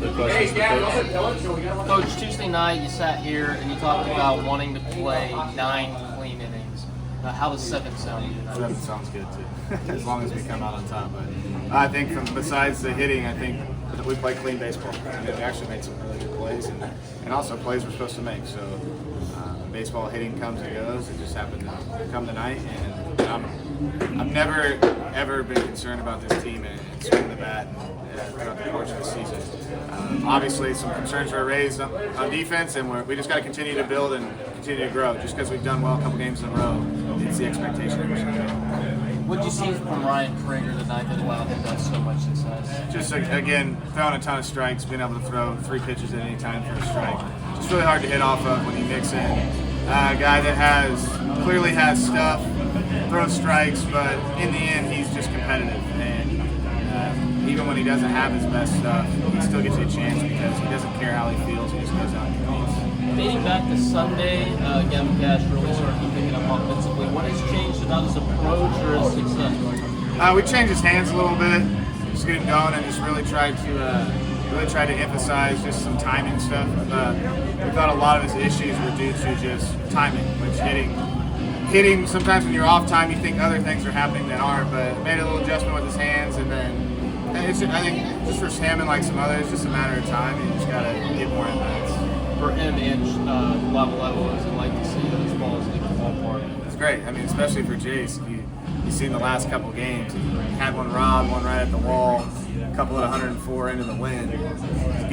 bit questions for Coach. Coach, Tuesday night you sat here and you talked about wanting to play 9 clean innings. How does 7 sound to you? 7 sounds good too, as long as we come out on top. But I think besides the hitting, I think that we play clean baseball. And we actually made some really good plays, and also plays we're supposed to make. So baseball hitting comes and goes. It just happened to come tonight, and I've never ever been concerned about this team and swinging the bat throughout the course of the season. Obviously, some concerns were raised on defense, and we just got to continue to build and continue to grow. Just because we've done well a couple games in a row, it's the expectation that we should do. What did you see from Ryan Prager tonight that allowed him to have so much success? Just, again, throwing a ton of strikes, being able to throw 3 pitches at any time for a strike. Just really hard to hit off of when you mix in a guy that clearly has stuff, throws strikes, but in the end, he's just competitive. And even when he doesn't have his best stuff, he still gets you a chance because he doesn't care how he feels. He just goes out and competes. Dating back to Sunday, Gavin Cash really started picking up offensively. What has changed about his approach or his success? We changed his hands a little bit, just get him going, and just really tried to emphasize just some timing stuff. We thought a lot of his issues were due to just timing, which hitting. Sometimes when you're off time, you think other things are happening that aren't. But made a little adjustment with his hands, and then I think just for him and like some others, it's just a matter of time. You just gotta get more at bats. For him and level is it like to see those balls leave the ballpark? It's great. I mean, especially for Jace. You've seen the last couple games. He had one robbed, one right at the wall, a couple at 104 into the wind. It's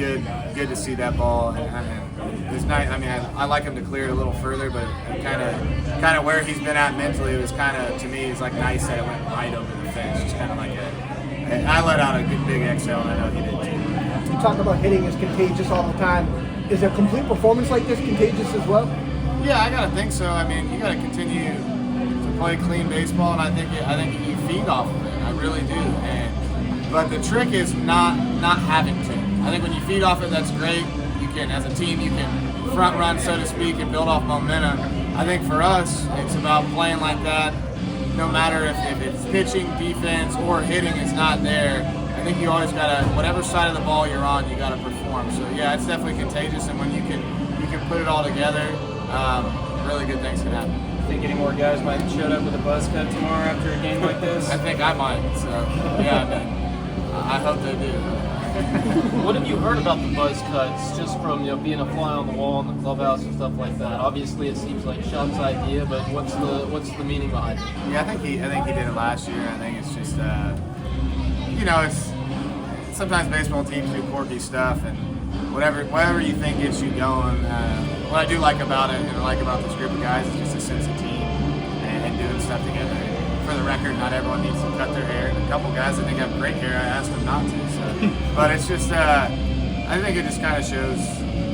good to see that ball. And it was nice. I mean, I like him to clear it a little further, but kind of where he's been at mentally, it was kind of, to me, it's like nice that it went right over the fence. Just kind of like I let out a good big exhale, and I know he did too. You talk about hitting is contagious all the time. Is a complete performance like this contagious as well? Yeah, I gotta think so. I mean, you gotta continue to play clean baseball, and I think you feed off of it. I really do. But the trick is not having to. I think when you feed off it, that's great. You can, as a team, you can front run, so to speak, and build off momentum. I think for us, it's about playing like that. No matter if it's pitching, defense, or hitting is not there. I think you always gotta, whatever side of the ball you're on, you gotta perform. So yeah, it's definitely contagious, and when you can put it all together, really good things can happen. Think any more guys might show up with a buzz cut tomorrow after a game like this? I think I might. So yeah, I mean, I hope they do. What have you heard about the buzz cuts, just from being a fly on the wall in the clubhouse and stuff like that? Obviously, it seems like Sean's idea, but what's the meaning behind it? Yeah, I think he did it last year. I think it's just it's sometimes baseball teams do quirky stuff, and whatever you think gets you going. What I do like about it, and I like about this group of guys, is just a sense of team and doing stuff together. And for the record, not everyone needs to cut their hair. And a couple guys I think have great hair. I asked them not to. So. But it's just, I think it just kind of shows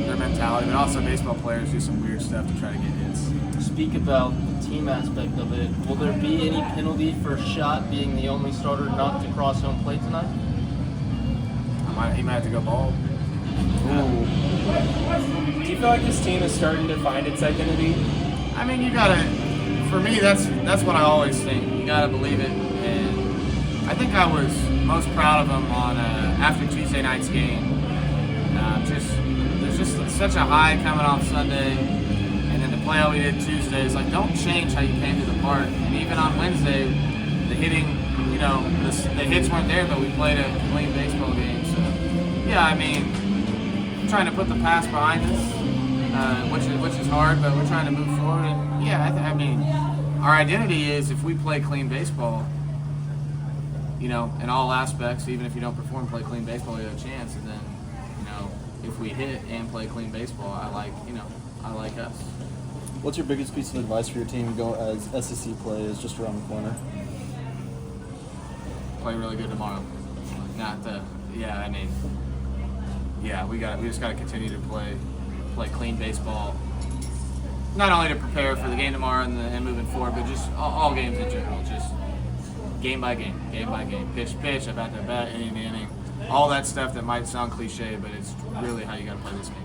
their mentality. But also, baseball players do some weird stuff to try to get hits. Speak about the team aspect of it. Will there be any penalty for Schott being the only starter not to cross home plate tonight? He might have to go bald. Do you feel like this team is starting to find its identity? I mean, you gotta. For me, that's what I always think. You gotta believe it, and I think I was most proud of them on after Tuesday night's game. There's just such a high coming off Sunday, and then the play out we did Tuesday. It's like, don't change how you came to the park. And even on Wednesday, the hitting, the hits weren't there, but we played a clean baseball game. So yeah, I mean, I'm trying to put the past behind us, which is hard, but we're trying to move forward. And yeah, I mean, our identity is if we play clean baseball, in all aspects, even if you don't perform, play clean baseball, you have a chance. And then, if we hit and play clean baseball, I like us. What's your biggest piece of advice for your team as SEC play is just around the corner? Play really good tomorrow. We just got to continue to play clean baseball. Not only to prepare for the game tomorrow and moving forward, but just all games in general. Just game by game, pitch to pitch, at bat to bat, inning to inning. All that stuff that might sound cliche, but it's really how you got to play this game.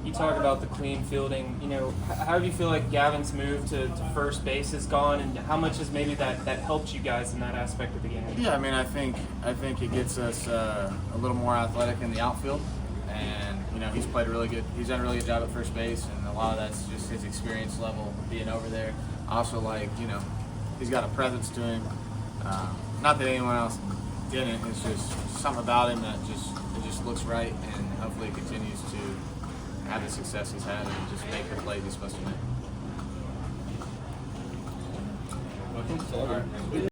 You talk about the clean fielding. How do you feel like Gavin's move to first base has gone, and how much has maybe that helped you guys in that aspect of the game? Yeah, I mean, I think it gets us a little more athletic in the outfield, and you know he's played a really good. He's done a really good job at first base, and a lot of that's just his experience level being over there. Also, like he's got a presence to him. Not that anyone else didn't. It's just something about him that just looks right, and hopefully he continues to have the success he's had and just make the plays he's supposed to make. All right.